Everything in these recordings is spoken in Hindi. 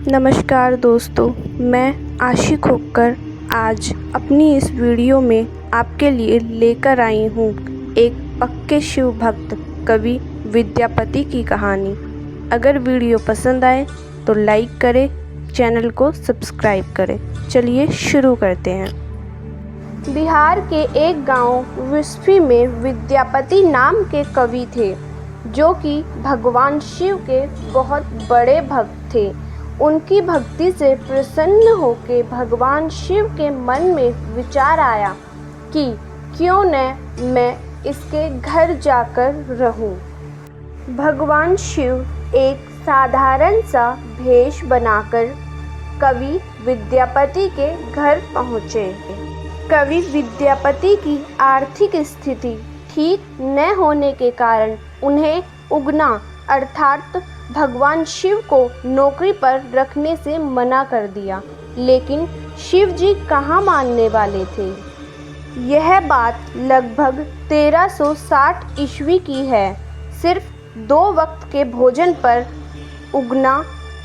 नमस्कार दोस्तों, मैं आशी खोकर आज अपनी इस वीडियो में आपके लिए लेकर आई हूँ एक पक्के शिव भक्त कवि विद्यापति की कहानी। अगर वीडियो पसंद आए तो लाइक करें, चैनल को सब्सक्राइब करें। चलिए शुरू करते हैं। बिहार के एक गांव विस्फी में विद्यापति नाम के कवि थे, जो कि भगवान शिव के बहुत बड़े भक्त थे। उनकी भक्ति से प्रसन्न होकर भगवान शिव के मन में विचार आया कि क्यों न मैं इसके घर जाकर रहूं। भगवान शिव एक साधारण सा भेष बनाकर कवि विद्यापति के घर पहुँचे। कवि विद्यापति की आर्थिक स्थिति ठीक न होने के कारण उन्हें उगना अर्थात भगवान शिव को नौकरी पर रखने से मना कर दिया, लेकिन शिव जी कहाँ मानने वाले थे। यह बात लगभग 1360 ईस्वी की है। सिर्फ 2 वक्त के भोजन पर उगना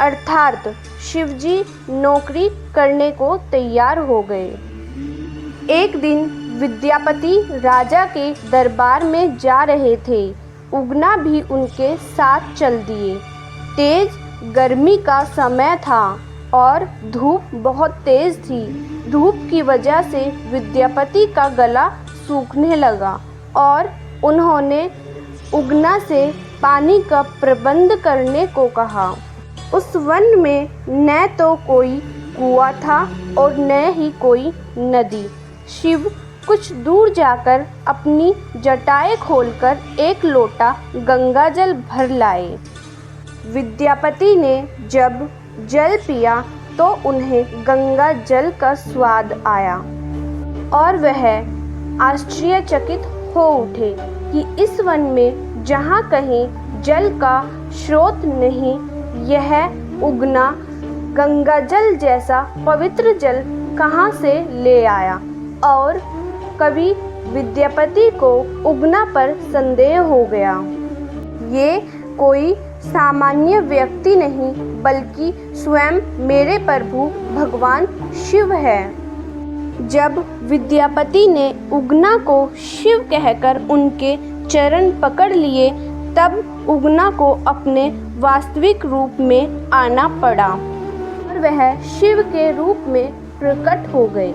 अर्थात शिवजी नौकरी करने को तैयार हो गए। एक दिन विद्यापति राजा के दरबार में जा रहे थे। उगना भी उनके साथ चल दिए। तेज गर्मी का समय था और धूप बहुत तेज थी। धूप की वजह से विद्यापति का गला सूखने लगा और उन्होंने उगना से पानी का प्रबंध करने को कहा। उस वन में न तो कोई कुआं था और न ही कोई नदी। शिव कुछ दूर जाकर अपनी जटाएं खोलकर एक लोटा गंगाजल भर लाए। विद्यापति ने जब जल पिया तो उन्हें गंगा जल का स्वाद आया और वह आश्चर्यचकित हो उठे कि इस वन में जहाँ कहीं जल का स्रोत नहीं, यह उगना गंगाजल जैसा पवित्र जल कहाँ से ले आया। और कवि विद्यापति को उगना पर संदेह हो गया। ये कोई सामान्य व्यक्ति नहीं, बल्कि स्वयं मेरे प्रभु भगवान शिव है। जब विद्यापति ने उगना को शिव कहकर उनके चरण पकड़ लिए, तब उगना को अपने वास्तविक रूप में आना पड़ा और वह शिव के रूप में प्रकट हो गए।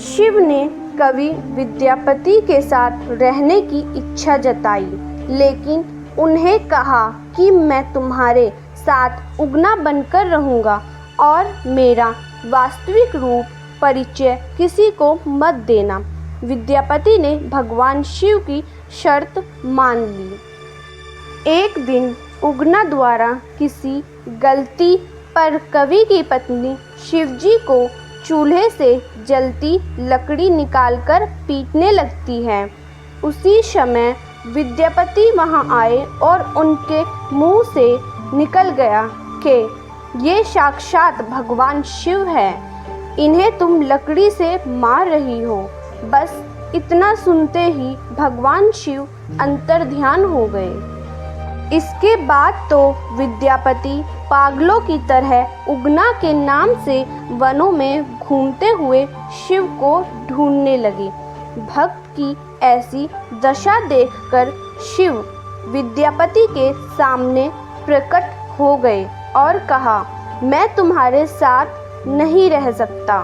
शिव ने कवि विद्यापति के साथ रहने की इच्छा जताई, लेकिन उन्हें कहा कि मैं तुम्हारे साथ उगना बनकर रहूँगा और मेरा वास्तविक रूप परिचय किसी को मत देना। विद्यापति ने भगवान शिव की शर्त मान ली। एक दिन उगना द्वारा किसी गलती पर कवि की पत्नी शिवजी को चूल्हे से जलती लकड़ी निकालकर पीटने लगती है। उसी समय विद्यापति वहां आए और उनके मुंह से निकल गया कि ये साक्षात भगवान शिव है, इन्हें तुम लकड़ी से मार रही हो। बस इतना सुनते ही भगवान शिव अंतर्ध्यान हो गए। इसके बाद तो विद्यापति पागलों की तरह उगना के नाम से वनों में घूमते हुए शिव को ढूंढने लगे। भक्त की ऐसी दशा देखकर शिव विद्यापति के सामने प्रकट हो गए और कहा, मैं तुम्हारे साथ नहीं रह सकता।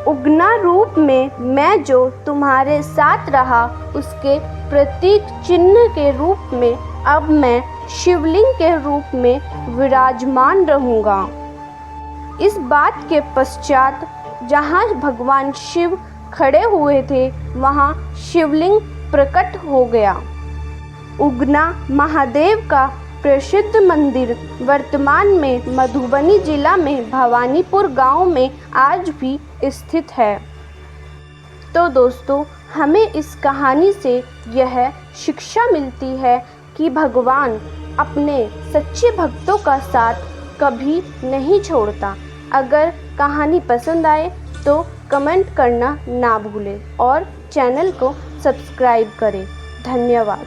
उगना रूप में मैं जो तुम्हारे साथ रहा, उसके प्रतीक चिन्ह के रूप में अब मैं शिवलिंग के रूप में विराजमान रहूँगा। इस बात के पश्चात जहाँ भगवान शिव खड़े हुए थे, वहाँ शिवलिंग प्रकट हो गया। उगना महादेव का प्रसिद्ध मंदिर वर्तमान में मधुबनी जिला में भवानीपुर गांव में आज भी स्थित है। तो दोस्तों, हमें इस कहानी से यह शिक्षा मिलती है कि भगवान अपने सच्चे भक्तों का साथ कभी नहीं छोड़ता। अगर कहानी पसंद आए तो कमेंट करना ना भूलें और चैनल को सब्सक्राइब करें। धन्यवाद।